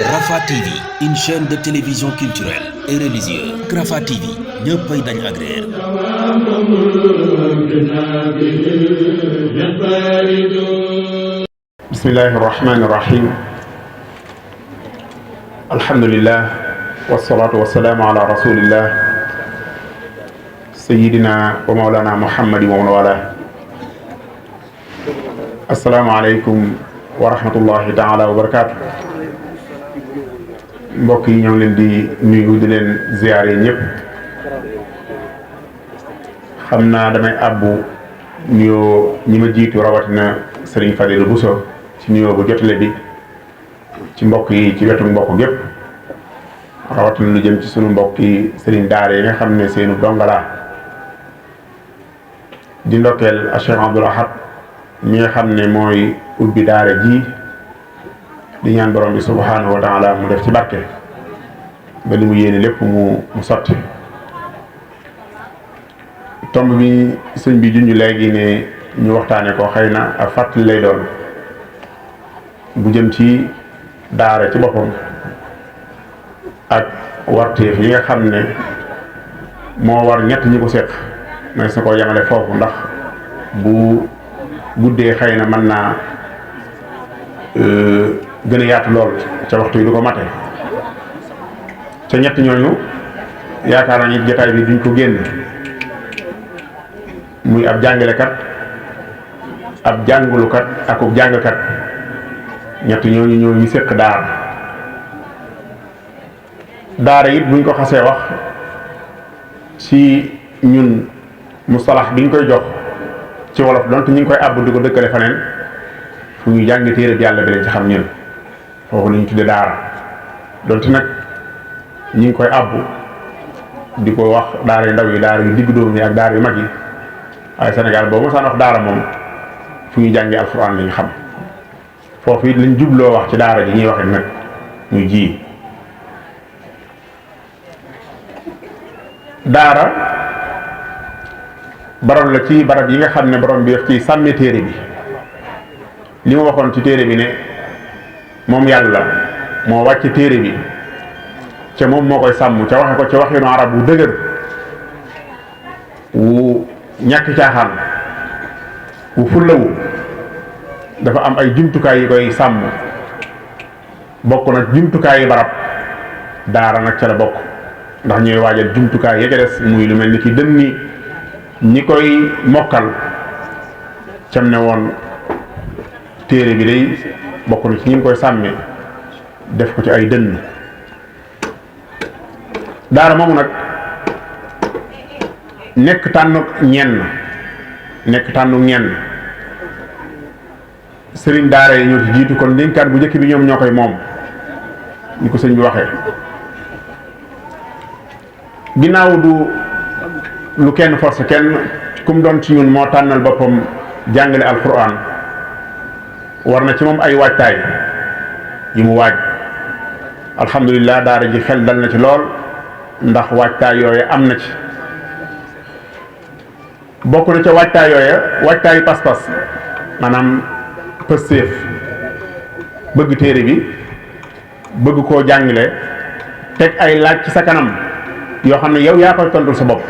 RafahTV, une chaîne de télévision culturelle et religieuse. RafahTV, ñëppay dañ agréer. Bismillahi rahmani rahim. Alhamdulillah, wassalatu wassalamu ala rasulillah, sayyidina wa mawlana Muhammadin wa man wala. Assalamu alaikum wa rahmatullahi ta'ala wa barakatuh. Mbokk yi ñoo ngi leen di nuyu di leen ziyaare ñëpp. Xam naa damay àbbu nuyoo ñi ma jiitu rawatina Serigne Fadilou Bousso ci nuyoo bu jotale bi ci mbokk yi ci wetu mbokk gépp, rawatina lu jëm ci sunu mbokk yi Serigne daara yi nga xam ne seenu dongala di ndokkeel a Cheikh Abdou Lahad mi nga xam ne mooy ubbi daara ji, di ñaan borom bi subhanahu wa taala mu def ci barke ba li mu yéene lépp mu sotti. tomb bi sëñ bi junj léegi ne ñu waxtaane ko xëy na ak fàttali lay doon bu jëm ci daara ci boppam ak warteef yi nga xam ne moo war ñett ñi ko seq. mais su ko yemale foofu ndax bu guddee xëy na mën naa gën a yaatu lool ca waxtu yi du ko mate. ca ñett ñooñu yaakaar naa ni jotaay bi duñ ko génn, muy ab jàngalekat, ab jàngulukat ak ab jàngkat. ñett ñooñu ñoo ñu séq daara. daara it buñ ko xasee wax ci ñun mustalax biñ koy jox ci wolof donte ñu ngi koy àbb di ko dëkkale faneen fu ñu jàng téere bi yàlla bi lañ ci xam ñun foofu la ñu tudde daara. donte nag ñu ngi koy àbb di ko wax daara yu ndaw yi, daara yu digg dóomu yi ak daara yu mag yi, waaye Sénégal boobu mosaan wax daara moom fu ñu jàngee alxuraan lañ xam. foofu it lañ jubloo wax ci daara ji ñuy waxe nag ñu ji daara barab la ci barab yi nga xam ne borom bi daf ci sàmme téere bi. li mu waxoon ci téere bi ne moom yàlla moo wàcc téere bi ca moom moo koy sàmm, ca waxe ko ca waxinu arab wu dëgër wu ñàkk caaxaan wu fullawu. dafa am ay jumtukaay yi koy sàmm, bokk nag jumtukaay yi barab. daara nag ca la bokk ndax ñooy waajal jumtukaay ya ca des, muy lu mel ni ki dënni ñi koy mokkal. cam ne woon téere bi day bokk na ci ñi koy sàmme def ko ci ay dënn. daara moomu nag nekk tànnu ñenn sëriñ daara yi ñoo ci jiitu, kon dénkaan bu njëkk bi ñoom ñoo koy moom ni ko sëñ bi waxee. ginnaaw du lu kenn forcé kenn, kum doon ci ñun moo tànnal boppam jàngale alquran, war na ci moom ay waajtaay yi mu waaj. alhamdulilah daara ji xel dal na ci lool ndax waajtaay yooye am na ci. bokk na ca waajtaay yooye waajtaayu pas-pas, maanaam pëstéef, bëgg téere bi, bëgg koo jàngale, teg ay laaj ci sa kanam yoo xam ne yow yaa koy tontul sa bopp.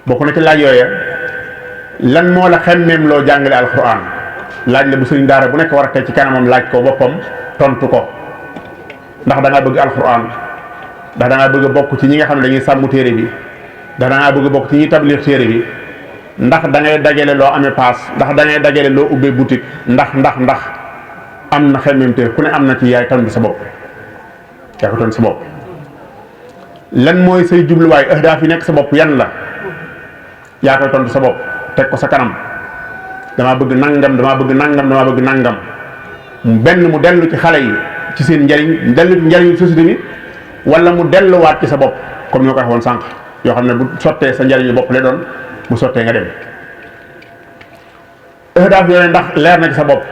bokk na ci laaj yooya lan moo la xemmeem loo jàngale alquran. laaj la bu sëriñ daara bu nekk war a teg ci kanamam laaj ko boppam tontu ko. ndax da ngaa bëgg alquran, ndax da ngaa bëgg a bokk ci ñi nga xam ne dañuy sàmm téere bi, ndax da ngaa bëgg a bokk ci ñuy tabliix téere bi, ndax da ngay dajale loo amee paas, ndax da ngay dajale loo ubbee boutique, ndax am na xemmemte ku ne am na ci yaay tontu sa bopp. yaa ko tontu sa bopp. lan mooy say jubluwaay ahdaaf yi nekk sa bopp yan la, yaa koy tontu sa bopp teg ko sa kanam. damaa bëgg nangam. benn mu dellu ci xale yi ci seen njariñ, dellu ci njariñu société bi, wala mu delluwaat ci sa bopp comme ni ma ko waxoon sànq, yoo xam ne bu sottee sa njariñu bopp lay doon, bu sottee nga dem. ahdaaf yooyu ndax leer na ci sa bopp.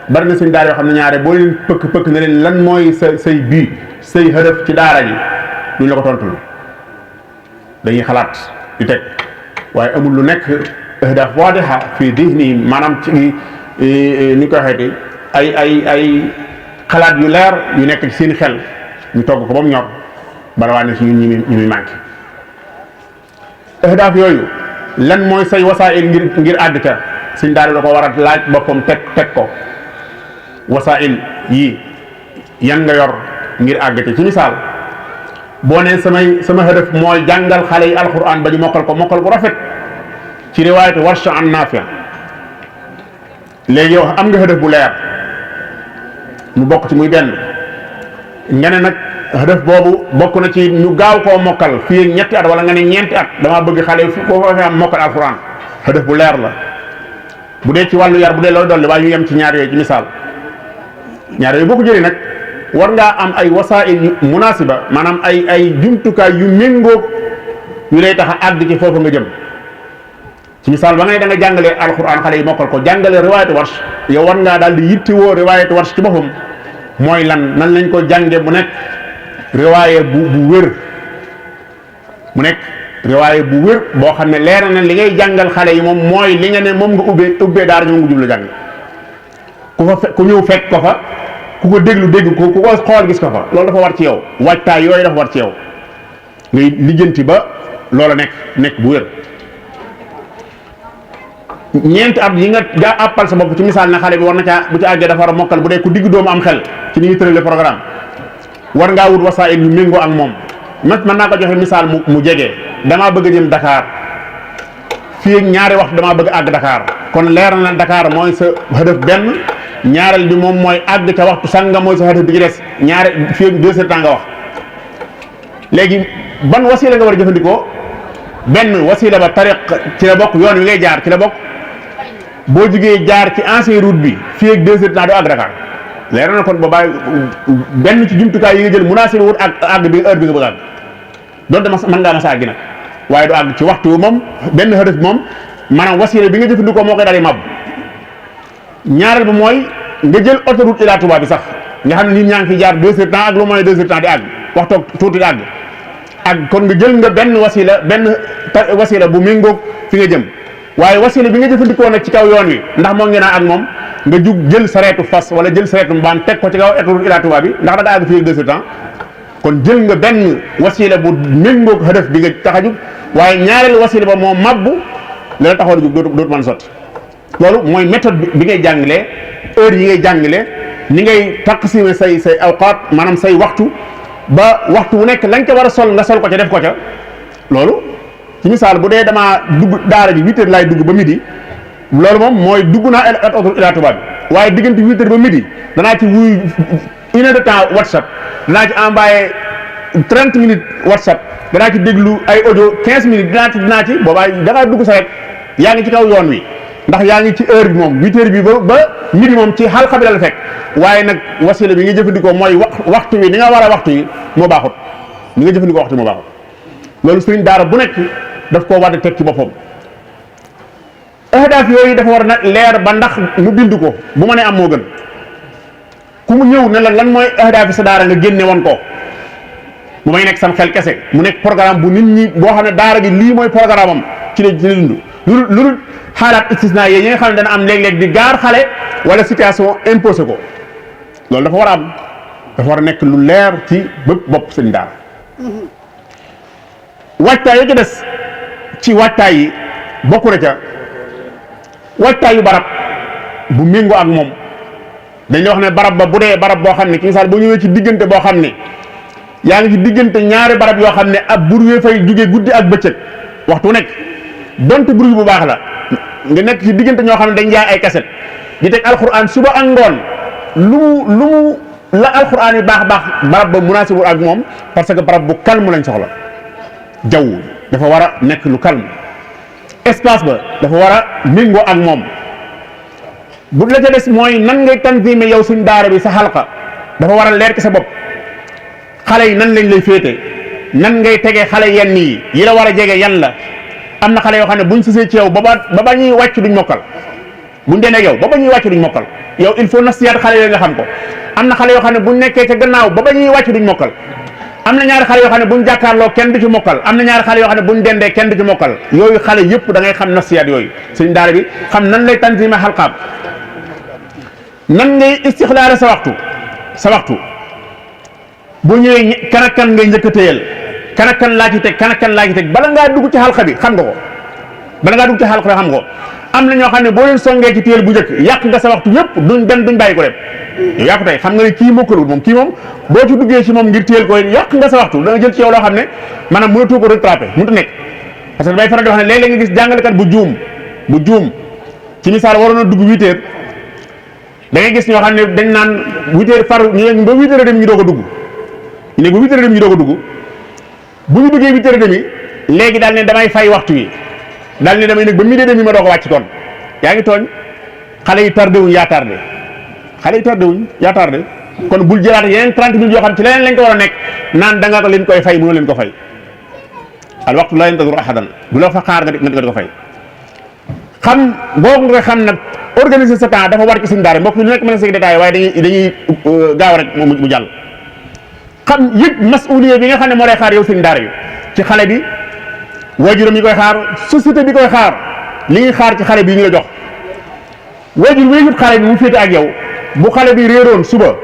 bari na sëñ daara yoo xam ne ñaare boo leen pëkk na leen lan mooy say bii say hëdëf ci daara ji duñ la ko tontul dañuy xalaat di teg waaye amul lu nekk ahdaaf waadiha fii dihni maanaam ci ni ko waxeeti ay xalaat yu leer yu nekk ci seen xel ñu togg ko ba mu ñor bala waa ne si ñun ñu muy manqué ahdaaf yooyu lan mooy say wasaa'il ngir àgg ca suñ daal da ko war a laaj boppam teg ko wasaa'il yii yan nga yor ngir àgg ca ci misaal boo ne sama hadaf mooy jàngal xale yi alquran ba ñu mokkal ko rafet ci riwaayatu Warsh an Naafi' léegi yow am nga hadaf bu leer mu bokk ci muy benn nga ne nag hadaf boobu bokk na ci ñu gaaw koo mokkal fii ñetti at wala nga ne ñeenti at damaa bëgg xale yi foo fa am mokkal alquran hadaf bu leer la bu dee ci wàllu yar bu dee looy dolli waaye ñu yem ci ñaar yooyu ci misaal ñaar yooyu boo ko jëlee nag war ngaa am ay wasaa'il yu munaasiba maanaam ay jumtukaay yu méngóog yu lay tax a àgg ci foofu nga jëm ci misaal ba nga ne da nga jàngale alquran xale yi mokkal ko jàngale riwaayatu Warsh yow war ngaa daal di yittewoo riwaayatu Warsh ci boppam mooy lan nan lañ ko jànge mu nekk riwaaye bu wér mu nekk riwaaye bu wér boo xam ne leer na li ngay jàngal xale yi moom mooy li nga ne moom nga ubbee daara ji moom nga jublu jàng ku ñëw fekk ko fa ku ko déglu dégg ko ku ko xool gis ko fa loolu dafa war ci yow waajtaay yooyu dafa war ci yow ngay lijjanti ba loola nekk bu wér ñeenti at yi nga àppal sa bopp ci misaal na xale bi war na caa bu ci àggee dafa war a mokkal bu dee ku digg doomu am xel ci ni ñu tëralee programme war ngaa wut wasaa'il yu méngoo ak moom mën naa ko joxe misaal mu jege damaa bëgg a jëm Dakar fii ak ñaari waxtu damaa bëgg àgg Dakar kon leer na Dakar mooy sa hadaf benn ñaareel bi moom mooy àgg ca waxtu sànga mooy sa hadaf bi ci des fii ak 2 heures temps nga wax léegi ban wasila nga war a jëfandikoo benn wasila ba tariq ci la bokk yoon wi ngay jaar ci la bokk boo jugee jaar ci ancienne route bi fii ak 2 heures temps doo àgg Dakar leer na kon boobaa benn ci jumtukaay yi nga jël munaasib wut ak àgg bi heure bi nga bëgg àgg donte mën ngaa ma sa àggi nag waaye du àgg ci waxtu moom benn hadaf bi moom maanaam wasila bi nga jëfandikoo moo koy daal di mab ñaareel bi mooy nga jël autoroute ila Touba bi sax nga xam ne nit ñaa ngi fi jaar 2 heures temps ak lu mooy 2 heures temps di àgg waxtoog tuuti di àgg ak kon nga jël nga benn wasila bu méngoog fi nga jëm waaye wasila bi nga jëfandikoo nag ci kaw yoon wi ndax moo ngeen a ak moom nga jug jël sareetu fas wala jël sareetu mbaam teg ko ci kaw autoroute ila Touba bi ndax da nga àgg fii ak 2 heures temps kon jël nga benn wasila bu méngoog hadaf bi nga tax a jug waaye ñaareel wasila ba moo mabbu li la taxoon a jug dootu mën sotti loolu mooy méthode bi ngay jàngalee heure yi ngay jàngale ni ngay taqsime say awqaat maanaam say waxtu ba waxtu wu nekk lañ ca war a sol nga sol ko ca def ko ca loolu ci misaal bu dee damaa dugg daara ji 8 heures laay dugg ba midi loolu moom mooy dugg naa autoroute ila Touba bi waaye diggante 8 heures ba midi danaa ci wuy 1 heure de temps WhatsApp danaa ci envoyé 30 minutes WhatsApp danaa ci déglu ay audio 15 minutes dinaa ci boobaa da ngaa dugg sa rek yaa ngi ci kaw yoon wi ndax yaa ngi ci heure bi moom 8 heures bi ba midi moom ci xalqa bi la fekk waaye nag wasila bi nga jëfandikoo mooy waxtu wi ni nga war a waxtu yi moo baaxut ni nga jëfandikoo waxtu moo baaxut loolu sëriñ daara bu nekk daf koo war a teg ci boppam ahdaaf yooyu dafa war a nag leer ba ndax mu bind ko bu ma ne am moo gën ku mu ñëw ne la lan mooy ahdaaf sa daara nga génne woon ko bu may nekk sam xel kese mu nekk programme bu nit ñi boo xam ne daara gi lii mooy programme am ci la dund lu xaalaat istisna yi nga xam ne dana am léeg-léeg di gaar xale wala situation imposé ko loolu dafa war a am dafa war a nekk lu leer ci bëpp bopp seen daara waajtaay yoo ci des ci waajtaay yi bokk na ca waajtaayu barab bu méngoo ak moom dañ la wax ne barab ba bu dee barab boo xam ne ci misaal boo ñëwee ci diggante boo xam ne yaa ngi ci diggante ñaari barab yoo xam ne ab bruit fay jóge guddi ak bëccëg waxtu nekk donte bruit bu baax la nga nekk ci diggante ñoo xam ne dañ jaay ay kaset di teg alxuraan suba ak ngoon lu mu la alxuraan yi baax barab ba munaasibul ak moom parce que barab bu calme lañ soxla jaww dafa war a nekk lu calme espace ba dafa war a méngoo ak moom bu la ca des mooy nan ngay tanzime yow suñ daara bi sa xalqa dafa war a leer ci sa bopp xale yi nan lañ lay féete nan ngay tegee xale yenn yi la war a jege yan la am na xale yoo xam ne buñ sësee ci yow ba ba ñuy wàcc duñ mokkal buñ dee ak yow ba ñuy wàcc duñ mokkal yow il faut nasiyaat xale yooyu nga xam ko am na xale yoo xam ne buñ nekkee ca gannaaw ba ñuy wàcc duñ mokkal am na ñaari xale yoo xam ne buñ jàkkaarloo kenn du ci mokkal am na ñaari xale yoo xam ne buñ dendee kenn du ci mokkal yooyu xale yëpp da ngay xam nafsiyaat yooyu sëñ daara bi xam nan lay tanzima xalqaam nan ngay istixlaale sa waxtu bu ñëwee kan ak kan ngay njëkk a téyal kan ak kan laa ci teg kan ak kan laa ci teg bala ngaa dugg ci xalqa bi xam nga ko bala ngaa dugg ci xalqa bi xam nga ko am na ñoo xam ne boo leen songee ci téyal bu njëkk yàq nga sa waxtu yëpp duñ bàyyi ko dem yow yaa ko tey xam nga ne kii mokkalul moom kii moom boo ci duggee ci moom ngir téyal ko yàq nga sa waxtu da nga jël ci yow loo xam ne maanaam mënatoo ko rattrapé mënut a nekk parce que damay faral di wax ne léeg-léeg nga gis jàngalekat bu juum ci misaal waroon a dugg 8 heures da ngay gis ñoo xam ne dañ naan 8 heures far ñu ne ba 8 heures dem ñu doog a dugg ñu ne ba 8 heures dem ñu doog a dugg bu ñu duggee 8 heures demi léegi daal ne damay fay waxtu wi daal ne damay nekk ba midi demi ma doog a wàcc kon yaa ngi tooñ xale yi tardé wuñ yaa tardé kon bul jëlaat yeneen 30 minutes yoo xam ci leneen lañ ko war a nekk naan da nga leen koy fay mënoo leen ko fay al waxtu la yantaziru ahadan du la fa xaar nga di ko fay xam boobu nga xam nag organiser sa temps dafa war ci suñu daara mbokk yi lu nekk mën a sëg détail waaye dañuy gaaw rek mu jàll xam yëg masuliye bi nga xam ne moo lay xaar yow suñu daara bi ci xale bi waajuram yi koy xaar société bi koy xaar li ñuy xaar ci xale bi ñu la jox waajur wéyut xale bi mu féete ak yow bu xale bi réeroon suba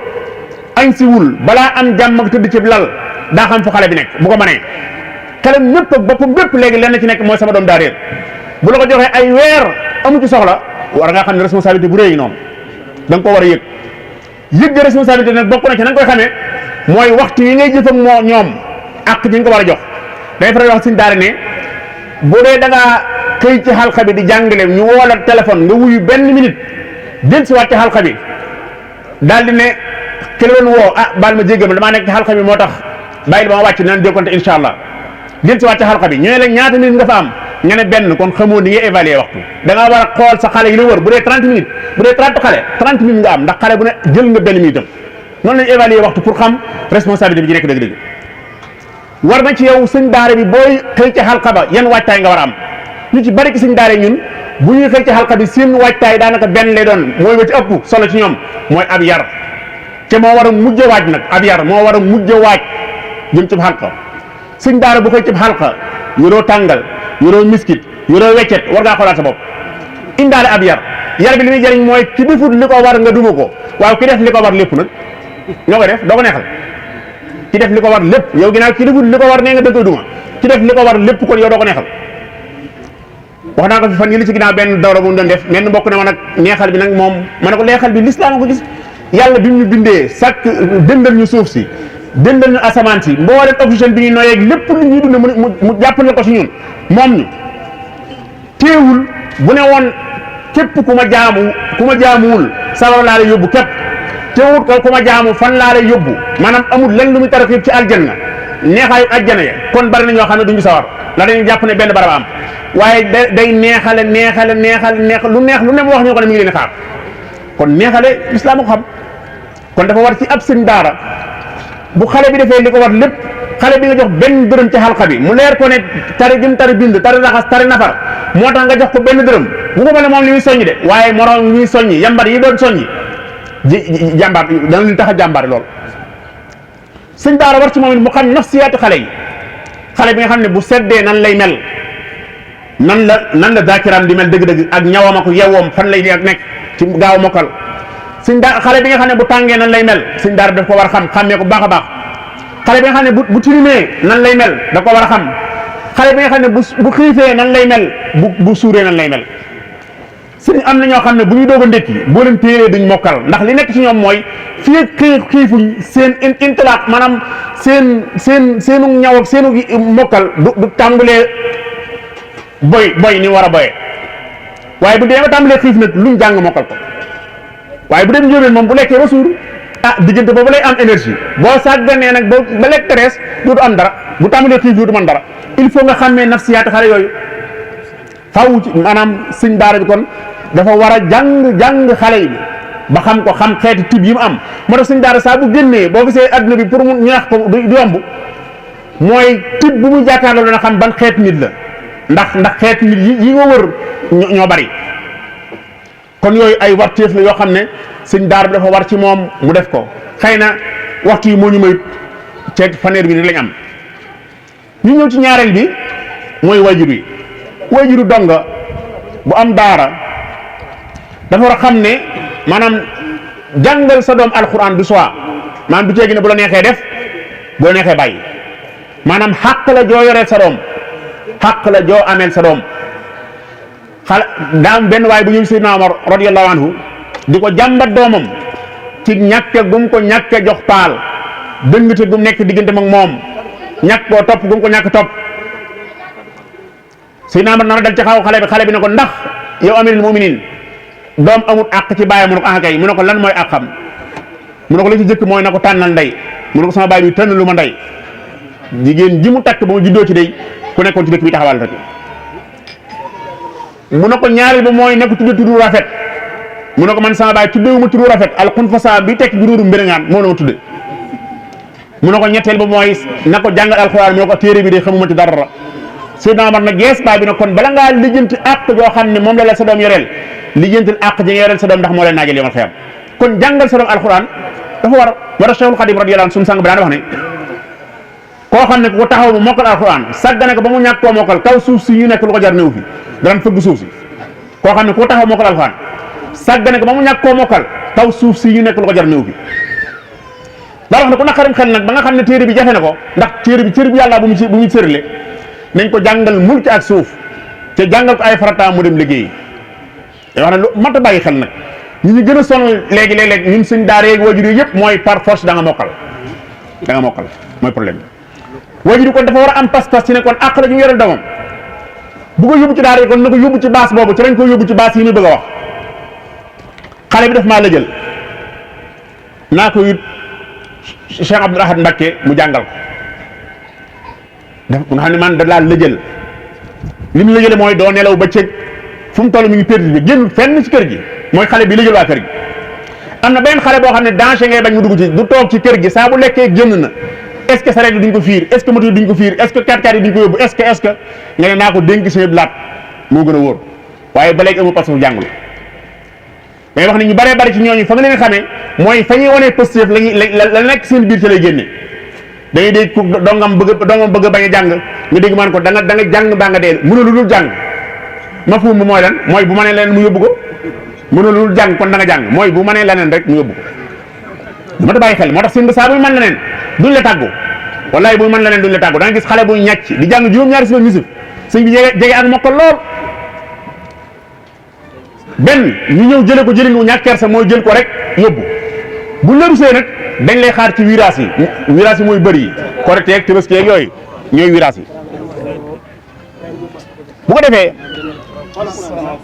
añ si wul balaa am jàmm ak tëdd ci lal daa xam fu xale bi nekk bu ko mënee xelam ñëpp ak boppam bépp léegi lenn ci nekk mooy sama doom daa réer bu la ko joxee ay weer amu ci soxla war nga xam ne responsabilité bu rëy noonu da nga ko war a yëg de responsabilité nag bokk na ci na nga koy xamee mooy waxtu yi ngay jëf ak moo ñoom ak ñi nga ko war a jox day faral wax suñu daara ne bu dee da ngaa xëy ci xalqa bi di jàngale ñu woo la téléphone nga wuyu benn minute jël si waat ci xalqa bi daal di ne ki la doon woo baal ma jéggal ma damaa nekk ci xalqa bi moo tax bàyyil ba ma wàcc naan jokkonte incha allah jël si waat ci xalqa bi ñu ne la ñaata minute nga fa am nga ne benn kon xamoo ni ngay évaluer waxtu da ngaa war a xool sa xale yi la wër bu dee 30 minutes bu dee 30 xale 30 minutes nga am ndax xale bu ne jël nga benn minute am noonu lañu évaluer waxtu pour xam responsabilité bi ci nekk dëgg-dëgg war na ci yow sëñ daara bi booy xëy ci xalqa ba yan waajtaay nga war a am ñu ci bari ci sëñ daara ñun bu ñuy xëy ci xalqa bi seen waajtaay daanaka benn lay doon mooy ba ci ëpp solo ci ñoom mooy ab yar te moo war a mujj a waaj nag ab yar moo war a mujj a waaj jëm ci xalqa sëñ daara bu xëy ci xalqa yoroo tàngal yoroo miskit yoroo weccet war ngaa xoolaat sa bopp indaale ab yar bi li muy jëriñ mooy ki defut li ko war nga duma ko waaw ki def li ko war lépp nag ñoo ko def doo ko neexal ki def li ko war lépp yow ginnaaw ki defut li ko war nee nga dëgg duma ki def li ko war lépp kon yow doo ko neexal wax naa ko fi fan yi li ci ginnaaw benn dawra bu mu doon def menn mbokk ne ma nag neexal bi nag moom ma ne ko neexal bi lislaam ko gis yàlla bi mu ñu bindee sàkk dëndal ñu suuf si dëndal ñu asamaan si mbooleem oxygène bi ñuy noyeeg lépp lu ñuy dund mu jàppale ko ci ñun moom ñu teewul bu ne woon képp ku ma jaamuwul sawara laa lay yóbbu képp teewul ko ku ma jaamu fan laa lay yóbbu maanaam amul lenn lu muy tarxiib ci aljanna neexaayu aljanna ya kon bari na ñoo xam ne duñu sawar la dañuy jàpp ne benn barab am waaye day neexale lu neex lu ne mu wax ñu ko ne mi ngi leen xaar kon neexale islaam ko xam kon dafa war ci ab sëñ daara bu xale bi defee li ko war lépp xale bi nga jox benn dërëm ci xalqa bi mu leer ko ne tari jëm tari bind tari raxas tari nafar moo tax nga jox ko benn dërëm bu ko mel moom li muy soññi de waaye moroom li muy soññi yambar yi doon soññi jàmbaar dana leen tax a jàmbaar lool sëñ daara war ci moom it mu xam nafsiyaati xale yi xale bi nga xam ne bu seddee nan lay mel nan la zaakiraam di mel dëgg-dëgg ak ñawam ak yewwoom fan lay nekk ci gaaw mokkal sëñ daara xale bi nga xam ne bu tàngee nan lay mel sëñ daara daf ko war a xàmmee ko bu baax a baax xale bi nga xam ne bu tilimee nan lay mel da ko war a xam xale bi nga xam ne bu xiifee nan lay mel bu suuree nan lay mel sëñ am na ñoo xam ne bu ñu doog a ndékki boo leen téeree duñ mokkal ndax li nekk ci ñoom mooy fii xiifuñ seen intilaq maanaam seenu ñaw ak seenu mokkal du tàmbalee boy ni war a boyee waaye bu dee ba tàmbalee xiif nag luñ jàng mokkal ko waaye bu dem njóobeen moom bu lekkee ba suur diggante boobu lay am énergie boo sàgganee nag ba lekk terees dootu am dara bu tàmbalee xiif dootu mën dara il faut nga xàmmee nafsiyaat xale yooyu faw ci maanaam sëñ daara bi kon dafa war a jàng xale yi ba xam ko xam xeeti type yi mu am moo tax sëñ daara saa bu génnee boo gisee adduna bi pour mu ñaax ko du yomb mooy type bu muy jàkkaarloo dana xam ban xeet nit la ndax xeet nit yi nga wër ñoo bari kon yooyu ay warteef la yoo xam ne sëñ daara bi dafa war ci moom mu def ko xëy na waxtu yi moo ñu may ceeg fanweer bi ni lañ am. ñu ñëw ci ñaareel bi mooy wajur yi wajuru donga bu am daara dafa war a xam ne maanaam jàngal sa doom alxuraan du choix maanaam du ceegi ne bu la neexee def bu la neexee bàyyi maanaam xàq la joo yoreel sa doom xàq la joo ameel sa doom xale daa am benn waay bu ñëw Seydina Omar radiyallahu anhu di ko jàmbat doomam ci ñàkke gum ko ñàkke jox paal dëngte gum nekk diggante mag moom ñàkk koo topp gum ko ñàkk topp Seydina Omar nar a dal ci xale bi ne ko ndax yow amirul muminin doom amul àq ci bàyyi mu ne ko ah kay mu ne ko lan mooy àqam mu ne ko la ci jëkk mooy na ko tànnal ndey mu ne ko sama baay bi tànn lu ma ndey jigéen ji mu takk ba mu juddoo ci day ku nekkoon ci dëkk bi taxawal rek mu ne ko ñaareel ba mooy na ko tudde turu rafet mu ne ko man sama baay tuddewu ma turu rafet alxun fasa bi tekk juróoru mbéréngaan moo na ma tudde mu ne ko ñetteel ba mooy na ko jàngal alxuraan mu ne ko téere bi de xamuma ci dara Seydina Omar nag gees baay bi nag kon bala ngaa lijjanti àq joo xam ne moom la sa doom yoreel lijjantil àq ji nga yoreel sa doom ndax moo leen naajal yomal xiyam kon jàngal sa doom alxuraan dafa war a Cheikhul Khadim radiyallahu anhu suñu sang bi daan wax ne koo xam ne ku taxaw mu mokkal alxuraan sàggane ko ba mu ñàkk koo mokkal kaw suuf si ñu nekk lu ko jar néew fi daan fëgg suuf si koo xam ne ku taxaw mokkal alxuraan sàggane ko ba mu ñàkk koo mokkal kaw suuf si ñu nekk lu ko jar néew fi daa wax ne ku naqarim xel nag ba nga xam ne téere bi jafe na ko ndax téere bi cër bi yàlla bu mu sërle nañ ko jàngal mulki ak suuf te jàngal ko ay farata mu dem liggéey yoo xam ne lu mat a bàyyi xel nag ñu gën a sonal léegi-léeg ñun suñ daara yeeg wajur yi yëpp mooy par force da nga mokkal mooy problème bi wajur yi kon dafa war a am pas-pas ci ne kon àq la ñu yoreel doomam bu ko yóbbu ci daara yi kon na ko yóbbu ci baas boobu ci lañ ko yóbbu ci baas yi muy bëgg a wax xale bi daf maa la jël naa ko it Cheikh Abdou Lahad Mbacke mu jàngal ko daf nga xam ne man da laa lëjël li mu lëjële mooy doo nelaw ba cëg fu mu toll mi ngi perdu bi génn fenn ci kër gi mooy xale bi lëjël waa kër gi am na benn xale boo xam ne danger ngay bañ mu dugg ci du toog ci kër gi saa bu lekkee génn na est ce que sareet yi duñ ko fiir est ce que moto yi duñ ko fiir est ce que 4x4 yi duñ ko yóbbu est ce que nga ne naa ko dénk seen laat moo gën a wóor waaye ba léegi amul pas fu jàngul mais wax ne ñu bëree bëri ci ñooñu fa nga leen xamee mooy fa ñuy wanee positif la nekk seen biir ci lay génne da ngay dégg ku dongam bëgg bañ a jàng nga dégg man ko da nga jàng baa nga dee mënul lu dul jàng ma fu mu mooy lan mooy bu ma nee leneen mu yóbbu ko mënul lu dul jàng kon da nga jàng mooy bu ma nee leneen rek mu yóbbu ko dama ta bàyyi xel moo tax seen ba saa buy mën leneen duñ la tàggu wallahi buy mën leneen duñ la tàggu da nga gis xale buy ñàcc di jàng juróom-ñaari semaine misif sëñ bi jege ak mokkal lool benn ñu ñëw jële ko jëli nga ñàkk kersa mooy jël ko rek yóbbu bu lërusee nag dañ lay xaar ci virage yi mooy bëri yi correcte yeeg tabaski yeeg yooyu ñooy virage yi bu ko defee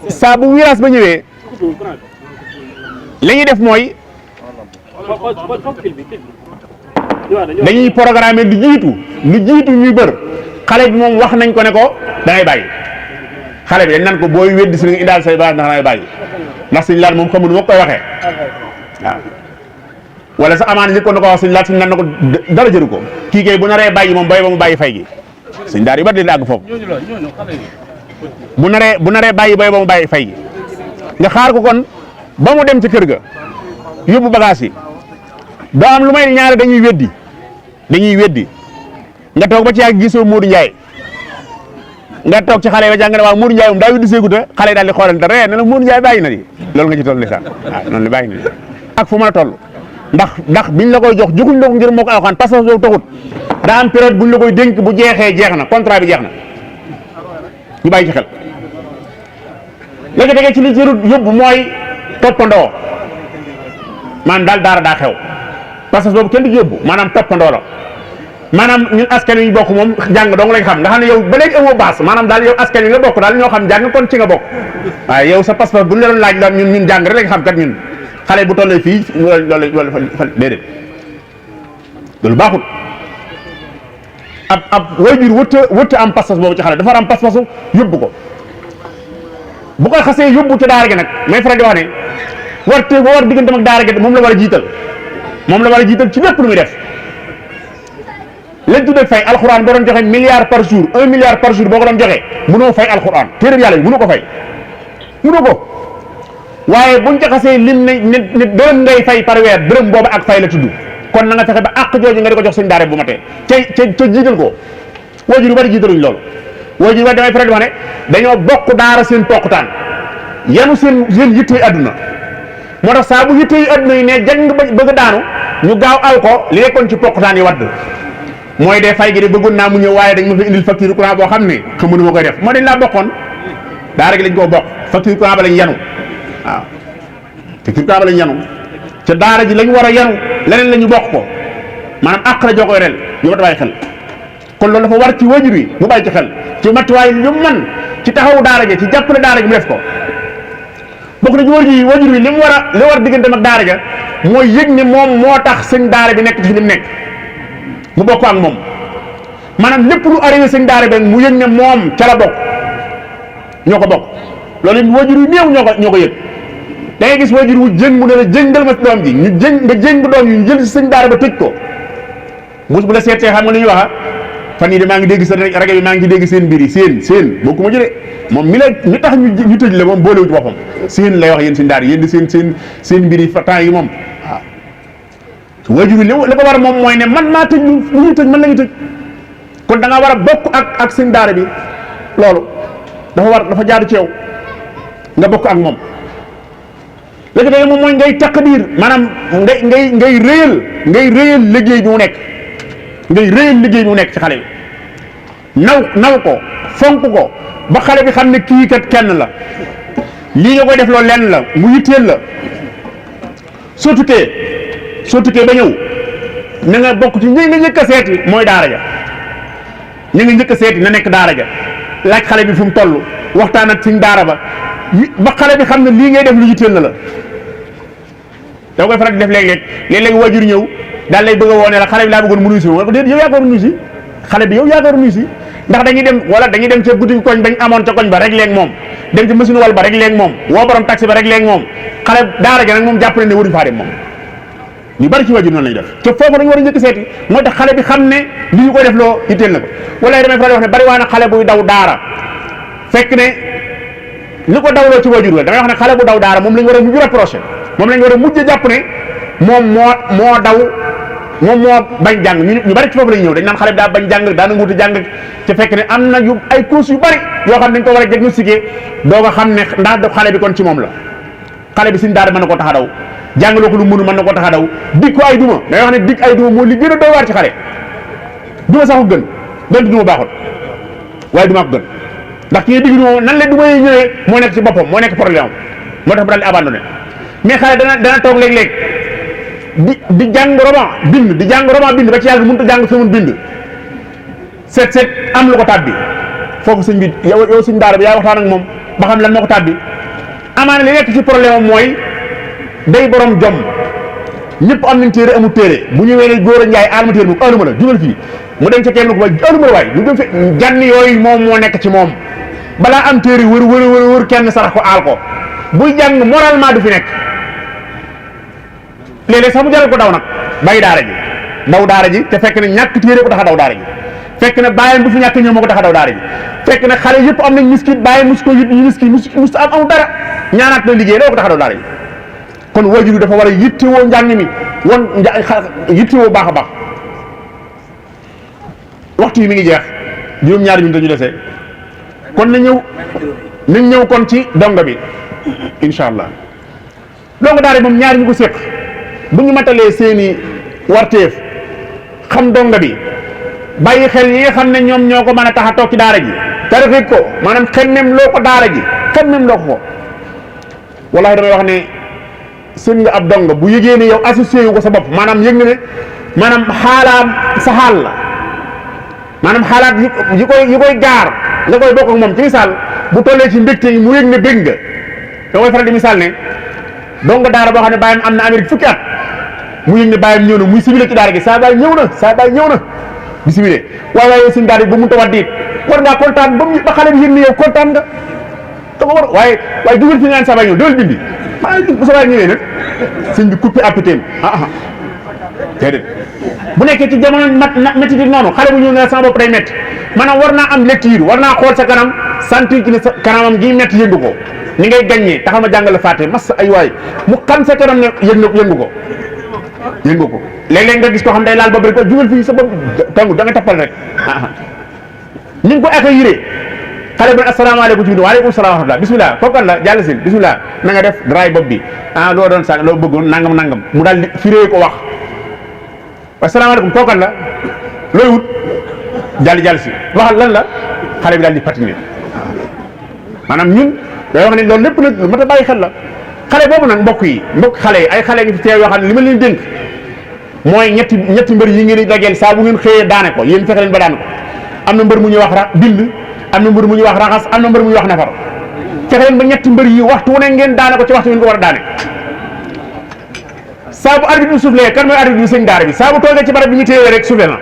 saa bu virage ba ñëwee li ñuy def mooy dañuy programmer lu jiitu ñuy bër xale bi moom wax nañ ko ne ko da ngay bàyyi xale bi dañ nan ko booy weddi si nga indaal say baax ndax da ngay bàyyi ndax suñ laal moom xamul moo koy waxee waaw wala sax amaana njëkkoon na ko wax suñ laal suñ nan na ko dara jëru ko kii kay bu naree bàyyi moom bay ba mu bàyyi fay gi suñ daal yu bari dina àgg foofu bu naree bàyyi bay ba mu bàyyi fay gi nga xaar ko kon ba mu dem ci kër ga yóbbu bagage yi doo am lu may ñaare dañuy weddi nga toog ba ci yàgg gisoo Modou Ndiaye nga toog ci xale yi ba jàng ne waaw Modou Ndiaye moom daa weddi séeguta xale yi daal di xoolante ree ne la Modou Ndiaye bàyyi na di loolu nga ci toll ndeysaan waaw noonu la bàyyi na di ak fu mën a toll ndax biñ la koy joxuñ la ko ngir moo ko alxaan parce que boobu taxut daa am période buñ la koy dénk bu jeexee jeex na contrat bi jeex na ñu bàyyi ci xel léegi dégg ci li jërut yóbbu mooy toppandoo maanaam daal daara daa xew parce que boobu kenn du yóbbu maanaam toppandoo la maanaam ñun askan wi ñu bokk moom jàng dong lañ xam nga xam ne yow ba léegi amoo baas maanaam daal yow askan wi nga bokk daal ñoo xam jàng kon ci nga bokk waaye yow sa passeport bu ñu la doon laaj daal ñun jàng rek lañ xam kat ñun xale bu tollee fii loolu fa déedéet loolu baaxut ab waajur wëtt am pas-pas boobu ci xale dafa war am pas-pasu yóbbu ko bu ko xasee yóbbu ci daara gi nag may faral di wax ne war digganteem ak daara gi moom la war a jiital ci lépp lu muy def lañ tuddee fay alxuraan boo doon joxe milliard par jour 1 milliard par jour boo ko doon joxe mënoo fay alxuraan téere bi yàlla bi mënoo ko fay mënoo ko waaye buñ jaxasee lim ne dërëm ngay fay par weer dërëm boobu ak fay la tudd kon na nga fexe ba àq jooju nga di ko jox sëñ daara bu matee ca jiital ko waajur yu bari jiitaluñ loolu waajur yu bari damay faral di wax ne dañoo bokk daara seen toqutaan yanu seen yitte àdduna moo tax saa bu yitte yi àdduna yi ne jàng bëgg a daanu ñu gaaw aw ko li nekkoon ci poqutaan yi wadd mooy de fay gi de bëggoon naa mu ñëw waaye dañ ma fi indil facture courant boo xam ne xamuñu ma koy def moo dañ laa bokkoon daara gi lañ koo bokk facture courant ba lañ yanu waaw facture courant ba lañ yanu ca daara ji lañ war a yanu leneen la ñu bokk ko maanaam àq la joo koy rel yu ma bàyyi xel kon loolu dafa war ci wajur wi mu bàyyi ci xel ci matuwaay yu man ci taxawu daara ji ci jàppale daara ji mu def ko bokk na ci wajur wi li war digganteem ak daara ja mooy yëg ne moom moo tax sëñ daara bi nekk ci fi li mu nekk mu bokk ak moom maanaam lépp lu arrivé sëñ daara bi mu yëg ne moom ca la bokk ñoo ko bokk loolu it wajur yu néew ñoo ko yëg da ngay gis wajur wu jëng mu ne la jëngal ma doom ji nga jëng bu doom yi ñu jël si sëñ daara ba tëj ko bu la seetee xam nga lu ñuy waxa fan yii de maa ngi dégg sa rajo bi maa ngi ci dégg seen mbir yi seen bokkuma jëlee moom mi tax ñu tëj la moom boolewu ci boppam seen lay wax yéen seen daara yéen di seen mbir yi fa temps yi moom waaw wajur yi li ko war moom mooy ne man maa tëj lu ñuy tëj man la ñu tëj kon da nga war a bokk ak seen daara bi loolu dafa jaadu ci yow nga bokk ak moom léegi tey moom mooy ngay taqdir maanaam ngay réyal liggéey bi mu nekk ngay réyal liggéey bi mu nekk ci xale bi naw ko fonk ko ba xale bi xam ne kii kat kenn la lii nga koy def loolu lenn la mu yitteel la soo tukkee ba ñëw na nga bokk ci ñi nga njëkk a seeti mooy daara ja ñi nga njëkk a seeti na nekk daara ja laaj xale bi fu mu toll waxtaan ak suñ daara ba xale bi xam ne lii ngay def lu yitteel na la da koy faral di def léeg-léeg wajur ñëw daal lay bëgg a woone la xale bi laa bëggoon mu nuyu si wala déet yow yaa ko war a nuyu si xale bi yow yaa ko war a nuyu si ndax dañuy dem ca guddi koñ bañ amoon ca koñ ba rek léeg moom dem ca machine wal ba rek léeg moom woo borom taxi ba rek léeg moom xale daara ja nag moom jàpp ne waruñu faa dem moom ñu bari ci wajur noonu lañu def te foofu dañu war a njëkk seeti moo tax xale bi xam ne li ñu koy def loo yitteel na ko wala damay faral di wax ne bari waa na xale buy daw daara fekk ne li ko dawloo ci wajur la damay wax ne xale bu daw daara moom lañu war a mujj rapproché moom lañu war a mujj jàpp ne moom moo bañ jàng ñu bari ci foofu lañu ñëw dañ naan xale bi daa bañ jàng daa nanguutu jàng te fekk ne am na ay causes yu bari yoo xam ne dañ ko war a diagnostiquer doo nga xam ne ndax xale bi kon ci moom la xale bi suñ daara mën na ko tax a daw jàngaloo ko lu mënu mën na ko tax a daw dig ko ay duma da ngay wax ne dig ay duma moo li gën a doy waar ci xale duma sax ko gën donte duma baaxul waaye duma ko gën ndax ki ngay dig duma nan la duma yi ñëwee moo nekk ci boppam moo nekk problème moo tax bu daal di abandonné mais xale dana toog léeg-léeg di jàng roman bind ba ci yàlla mënut a jàng sama bind seet am lu ko tàbbi foofu sëñ bi yow sëñ daara bi yaa waxtaan ak moom ba xam lan moo ko tàbbi amaana li nekk ci problème am mooy day borom jom ñëpp am nañ téere amul téere bu ñëwee ne góor a njaay alma téere mu aaluma la jugal fii mu dem ca kenn ko ba aaluma la waay ñu dem fi jànn yooyu moom moo nekk ci moom balaa am téere wër kenn sarax ko aal ko buy jàng moralement du fi nekk léeg-léeg sax mu jaral ko daw nag bàyyi daara ji te fekk ne ñàkk téere ko tax a daw daara ji fekk ne bàyyam bu fi ñàkk ñëw moo ko tax a daw daara ji fekk ne xale yëpp am nañ miskit bàyyi mus ko yit mus am dara ñaanaat na liggéey doo ko tax a daw daara ji kon wajur dafa war a yittewoo njàng mi yittewoo baax a baax waxtu yi mi ngi jeex juróom-ñaari minute ñu dese kon nañ ñëw kon ci donga bi incha allah donga daara moom ñaari ñu ko séq bu ñu matalee seeni warteef xam donga bi bàyyi xel yi nga xam ne ñoom ñoo ko mën a tax a toog ci daara ji tarixit ko maanaam xemmem loo ko daara ji xemmem loo ko wallahi damay wax ne sën nga ab donga bu yëgee ne yow associé yu ko sa bopp maanaam yëg nga ne maanaam xaalaam sa xaal la maanaam xaalaat yi koy gaar nga koy bokk ak moom ci misaal bu tollee ci mbégte yi mu yëg ne bég nga da koy faral di misaal ne donga daara boo xam ne bàyyam am na Amérique fukki at mu yëg ne bàyyam ñëw na muy sibile ci daara gi saa baay ñëw na bi sibile waaye suñ daara ba mun ta waddiit war ngaa kontaan ba xale bi yëg ne yow kontaan nga da ko war waaye dugal fi ngaan saa baay ñëw dool bindi bu sa waay ñëwee nag sëñ bi coupé apputéem déedéet bu nekkee ci jamono métti di noonu xale bu ñëw ne sama bopp day métti maanaam war naa am lecture war naa xool sa kanam sentir ci ne sa kanamam gi métti yëngu ko ni ngay gàññee taxal ma jàngal la fàtte mas ay waay mu xam sa kanam ne yëngu ko léeg-léeg nga gis koo xam day laal bopp rek ko jugal fii sa bopp tangu da nga tappal rek ñu ngi ko accueillir xale bu ne asalaamaaleykum ci biir waaleykum salaam wa rahmatulah bisimilah kooku la jàll si bisimilah na nga def daraay bopp bi loo doon sànq loo bëggoon nangam mu daal di firee ko wax asalaamaaleykum kooku la looy wut jàll si waxal lan la xale bi daal di patiner maanaam ñun day wax ne loolu lépp nag lu mat a bàyyi xel la xale boobu nag mbokk xale yi ay xale ngi fi teew yoo xam ne li ma leen dénk mooy ñetti mbër yi ngeen di dajeel saa bu ngeen xëyee daane ko yéen fexe leen ba daan ko am na mbër mu ñuy wax bind am na mbër mu ñuy wax raxas am na mbër mu ñuy wax nafar fexe leen ba ñetti mbër yi waxtu wu ne ngeen daane ko ci waxtu ngeen ko war a daane saa bu arbitre bi soufflé kan mooy arbitre bi sëñ daara bi saa bu toogee ci barab bi ñu téye rek soufflé na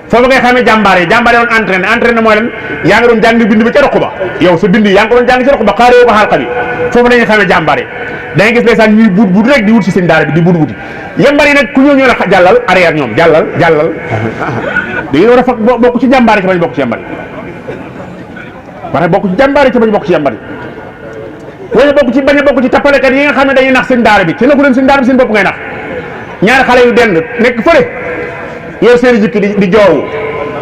foofu ngay xamee jàmbaare doon entraîné mooy lan yaa ngi doon jàng bind bi ca roq ba yow sa bind yaa ngi ko doon jàng ca roq ba xaaree ko xaalqa bi foofu dañuy xamee jàmbaare da ngay gis ndeysaan ñuy buut rek di wut si sëñ daara bi di buut wuti yambar yi nag ku ñëw la jàllal arrière ñoom jàllal da ngeen war a fa bokk ci jàmbaare ci bañ bokk ci yambar yi waxe bokk ci jàmbaare ci bañ bokk ci yambar yi wala bokk ci bañ a bokk ci tappalekat yi nga xam ne dañuy nax sëñ daara bi te nagu leen sëñ daara bi seen bopp ngay nax ñaari xale yu dend nekk fële yow seen jikki di joowu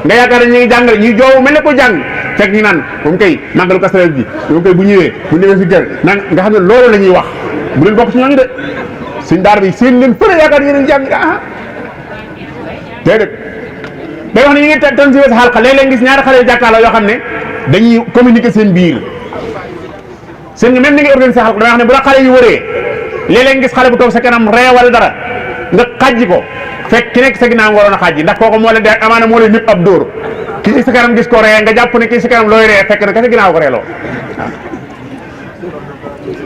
nga yaakaar ne ñu ngi jàngale ñuy joowu mel ne ko jàng fekk ñu naan moom kay màggalu Kazu Rajab bi moom kay bu ñëwee bu ñëwee si kër naan nga xam ne loolu la ñuy wax bu leen bokk ci ñooñu de sëñ daara bi seen leen fële yaakaar yéen a jàng déedéet day wax ne ñu ngi tansiwee sa xalqa léeg-léeg gis ñaari xale yu jàkkaarloo yoo xam ne dañuy communiquer seen biir seen nga même ni nga organisé xalqa damay wax ne bu la xale yu wëree léeg-léeg gis xale bu toog sa kanam reewal dara nga xajji ko fekk ki nekk sa ginnaaw nga waroon a xajji ndax kooku moo leen de amaana moo leen ñëpp ab dóor kii sa kanam gis ko ree nga jàpp ne kii sa kanam looy ree fekk na ka sa ginnaaw ko reeloo waaw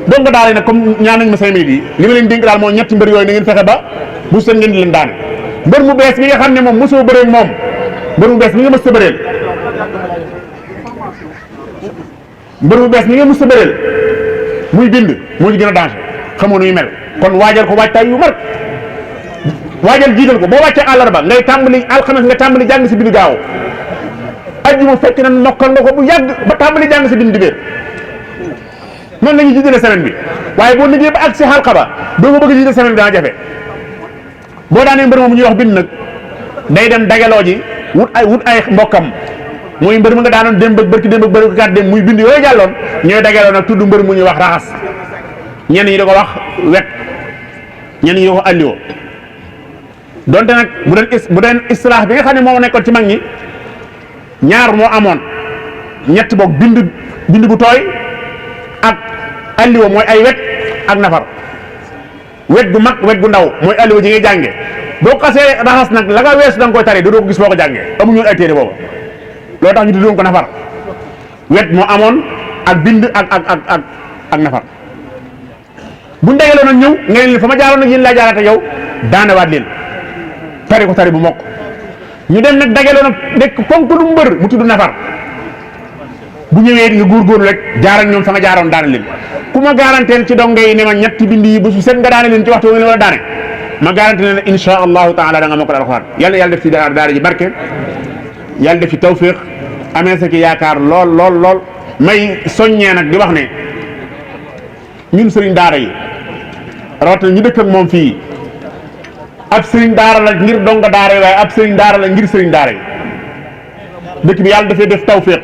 donc daal nag comme ñaan nañ ma 5 minutes yi li ma leen dénk daal moo ñetti mbër yooyu na ngeen fexe ba bu seen ngeen di leen daane mbër mu bees mi nga xam ne moom mosoo bëree moom mbër mu bees mi nga mës a bëreel mbër mu bees mi nga mës a bëreel muy bind moo ci gën a danger xamoo nuy mel kon waajal ko waajtaay yu mar waajal jiital ko boo wàccee àllarba ngay tàmbali alxames nga tàmbali jàng si bindu gaaw ajjuma fekk na mokkal nga ko bu yàgg ba tàmbali jàng si bindu dibéer noonu la ñuy jiitale semaine bi waaye boo liggéey ba ak si xalqa ba doo ko bëgg a jiital semaine bi dana jafe boo daanee mbër moom ñuy wax bind nag day dem dagaloo ji wut ay mbokkam muy mbër mu nga daanoon démb ak bërki démb ak bërki kat démb muy bind yooyu jàlloon ñooy dagaloo nag tudd mbër mu ñuy wax raxas ñenn ñi da ko wax wet ñenn ñi da ko alliwo donte nag bu deen istilaax bi nga xam ne moo nekkoon ci mag ñi ñaar moo amoon ñett boog bind bu tooy ak alliwo mooy ay wet ak nafar wet gu mag wet gu ndaw mooy alliwo ji ngay jànge boo xasee raxas nag la nga weesu da nga koy tari doo ko gis boo ko jàngee amuñu ay téere booba loolu tax ñu tuddoon ko nafar wet moo amoon ak bind ak nafar buñ dajaloo nag ñëw nga leen fa ma jaaroon nag yéen laa jaarate yow daanewaat leen tari ko tari bu mokk ñu dem nag dajaloo nag nekk ponk lu mbër mu tudd nafar bu ñëwee nga góorgóorlu rek jaar ak ñoom fa nga jaaroon daane leen ku ma garanteel ci donge yi ne ma ñetti bind yi bu su set nga daane leen ci waxtu nga leen war a daane ma garanti leen insha allahu taala da nga mokkal alxuraan yàlla def ci daara ji barke yàlla def ci tawfiq amee sa ki yaakaar lool may soññee nag di wax ne ñun sëriñ daara yi rawatina ñu dëkk ak moom fii ab sëriñ daara la ngir donga daara yi waaye ab sëriñ daara la ngir sëriñ daara yi dëkk bi yàlla dafay def tawfiq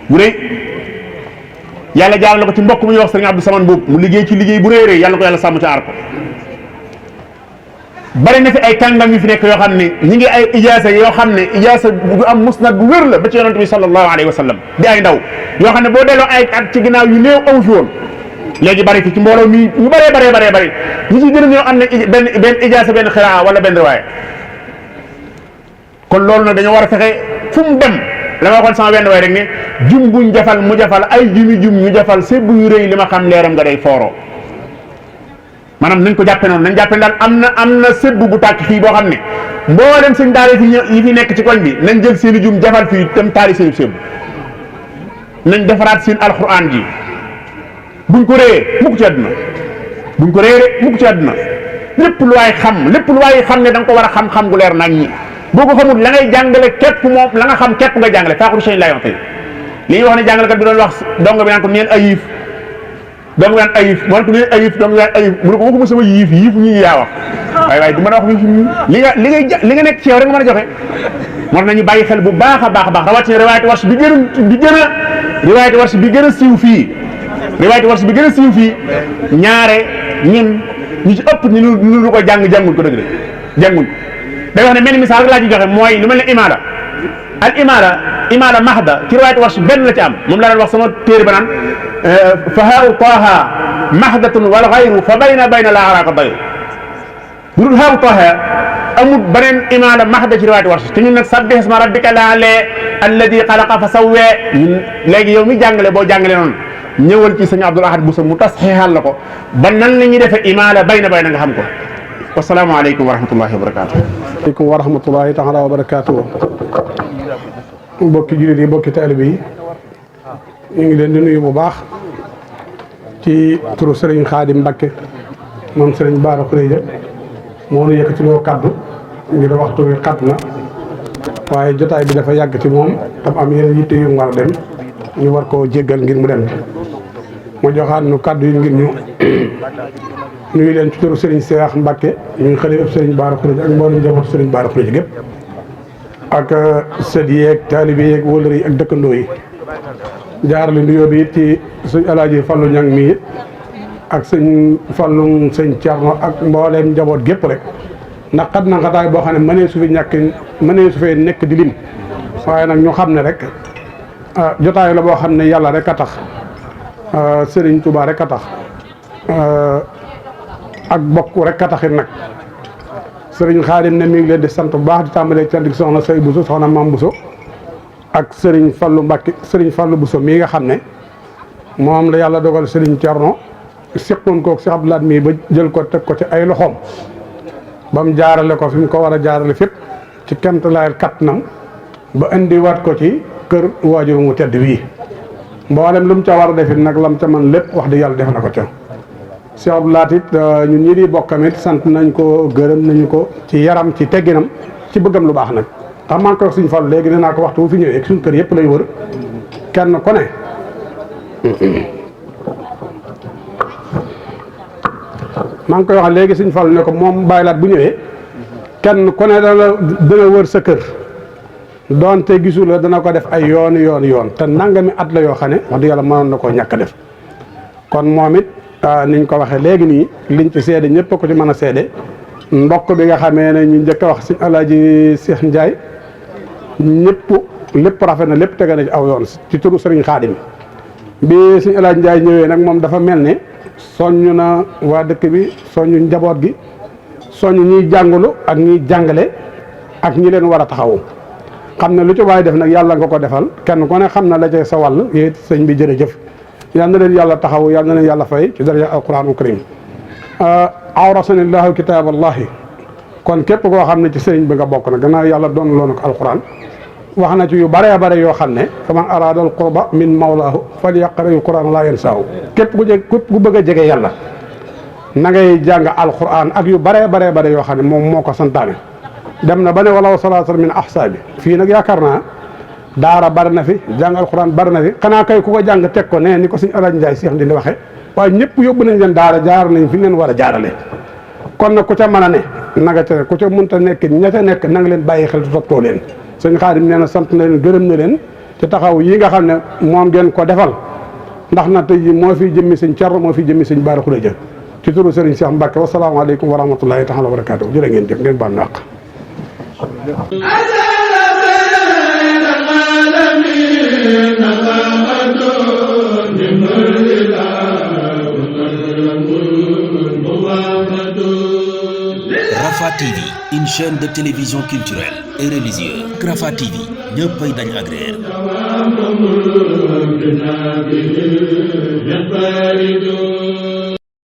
bu rëy yàlla jaarale ko ci mbokk mu ñuy wax sëriñ Abdou Saman boobu mu liggéey ci liggéey bu rëy yàlla ko yàlla sàmm ci aar ko bari na fi ay kàngam yu fi nekk yoo xam ne ñi ngi ay ijaasa yoo xam ne ijaasa bu am musnad bu wér la ba ci yonent bi sallallahu alayhi wa sallam di ay ndaw yoo xam ne boo delloo ay at ci ginnaaw yu néew amu fi woon léegi bari fi ci mbooloo mi ñu bëree ñi ci gën a ñoo am ne benn ijaasa benn xiraa wala benn riwaaya kon loolu nag dañoo war a fexe fu mu dem la ma waxoon sama benn waay rek ne jum buñ jafal mu jafal ay jumi jum ñu jafal sébb yu rëy li ma xam leeram nga day fooroo maanaam nañ ko jàppe noonu nañ jàppe daal am na sébb bu tàkk fii boo xam ne mboolem sëñ daara yi fi nekk ci koñ bi nañ jël seen i jum jafal fii tam taari seen sébb nañ defaraat seen alxuraan ji buñ ko réyee mukk ci àdduna lépp lu waay xam ne da nga ko war a xam-xam gu leer nañ ñi boo ko xamul la ngay jàngale képp moom la nga xam képp nga jàngale faaxuru chaîne lay wax tey li ñuy wax ne jàngalekat bi doon wax dong bi naan ko neel ayif doomu nga ayif man ko ne ayif doomu nga ayif mu ne ko waxuma sama yiif ñi yaa wax waaye du mën a wax li nga nekk ci yow rek nga mën a joxe war nañu bàyyi xel bu baax a baax rawatina riwaayatu warsh bi gën a siiw fii ñaare ñun ñu ci ëpp ñu ko jàngul ko dëgg de jàngul day wax ne mel ni misaal rek laa ci joxe mooy lu mel ne imaada mahda ci riwaayatu warsh benn la ci am moom laa doon wax sama téere ba naan fa haau taaha mahdatun wal xayru fa bayna la araaka bayru bu dul haau taaha amul beneen imaada mahda ci riwaayatu warsh te ñun nag sabbih isma rabbika al-a'la alladi xalaqa fa sawwa léegi yow mi jàngale boo jàngale noonu ñëwal ci sëñ Abdul Ahad Bousso mu tasxiixal la ko ba nan la ñuy defee imaada bayna nga xam ko. wasalaamaaleykum wa rahmatullahi wa barakaatu. aleykum wa rahmatullahi taala wa barakaatu. mbokki jullit yi mbokki taalibe yi ñu ngi leen di nuyu bu baax ci turu Serigne Khadim Mbacke moom Serigne Bara Khourédia moo nu yëkkati loo kaddu ngir waxtu wi xat na waaye jotaay bi dafa yàgg ci moom tam am yeneen yitte yu mu war a dem ñu war koo jéggal ngir mu dem ma joxaat nu kaddu yi ngir ñu nuyu leen ci turu Serigne Cheikh Mbacke ñu xalifa Serigne Bara Khourédia ak mboolem njabootu Serigne Bara Khourédia gépp ak sët yeeg taalibe yeeg wóllëre yi ak dëkkandoo yi jaarale nuyoo bi it ci sëñ Alaaji Fallu Ñang mi it ak sëñ Fallu sëñ Cerno ak mbooleem njaboot gépp rek ndax xat na xataay boo xam ne mënee su fee nekk di lim waaye nag ñu xam ne rek jotaay la boo xam ne yàlla rek a tax Sëriñ Tuubaa rek a tax ak bokk rek a taxit nag Sëriñ Xaadim ne mi ngi leen di sant bu baax di tàmbalee cant gi soxna Say Bousso soxna Mam Bousso ak Sëriñ Fallu Mbàkke Sëriñ Fallu Bousso mii nga xam ne moom la yàlla dogal Sëriñ Cerno siqoon koog si Abdoulaat mii ba jël ko teg ko ci ay loxoom ba mu jaarale ko fi mu ko war a jaarale fépp ci kemt laayal kattanam ba indiwaat ko ci kër waajur mu tedd wii mboolem lu mu ca war a defit nag lam ca man lépp wax di yàlla def na ko ca Cheikh Abdoulaat it ñun ñi di bokkam it sant nañ ko gërëm nañu ko ci yaram ci tegginam ci bëggam lu baax nag ndax maa ngi koy wax suñu Fall léegi dinaa ko waxtu bu fi ñëwee ak suñu kër yëpp lay wër kenn ku ne maa ngi koy wax léegi suñu Fall ne ko moom bàyyi laat bu ñëwee kenn ku ne dana wër sa kër doonte gisu la dana ko def ay yoon te nangami at la yoo xam ne wax dëgg yàlla mënoon na koo ñàkk a def kon moom it niñ ko waxee léegi nii liñ ci seede ñëpp ko ci mën a seede ndokk bi nga xamee ne ñu njëkk a wax si Alaaji Cheikh Ndiaye ñëpp lépp rafet na lépp tege na ci aw yoon ci turu Serigne Khadim bi si Alaaji Ndiaye ñëwee nag moom dafa mel ne soññ na waa dëkk bi soññ njaboot gi soññ ñiy jàngulu ak ñiy jàngale ak ñi leen war a taxawu xam ne lu ci waay def nag yàlla nga ko defal kenn ku ne xam na la ca sa wàll yéen sëñ bi jërëjëf yal na leen yàlla taxawu yal na leen yàlla fay ci daraja alquraanul karim awrasanillahu kitaaballahi kon képp koo xam ne ci sëriñ bi nga bokk na gannaaw yàlla doon loonu ko alquran wax na ci yu bare bare yoo xam ne faman araadal qurba min mawlaahu falyaqra'il qur'aan laa yansaahu képp ku bëgg a jege yàlla na ngay jàng alquran ak yu bare bare yoo xam ne moom moo ko santaane dem na ba ne walaw salaatan min ahsaabi fii nag yaakaar naa daara bari na fi jàng alquran bari na fi xanaa kay ku ko jàng teg ko ne ni ko suñu Alaaji Ndiaye Cheikh Ndindy waxe waaye ñëpp yóbbu nañ leen daara jaar nañ fi leen war a jaarale kon nag ku ca mën a ne na nga ca ku ca mënta nekk ña ca nekk na nga leen bàyyi xel toppatoo leen sëñ Xaadim nee na sant na leen gërëm na leen ci taxaw yi nga xam ne moom ngeen ko defal ndax na tey ji moo fi jëmmi sëñ Cerno moo fi jëmmi sëñ Bara Khourédia ci turu Serigne Cheikh Mbacke wasalaamaaleykum wa rahmatullahi taala wa barakaatu jërë ngeen jëf ngeen baal naq RafahTV, une chaîne de télévision culturelle et religieuse. RafahTV, ñëppay dañ agréer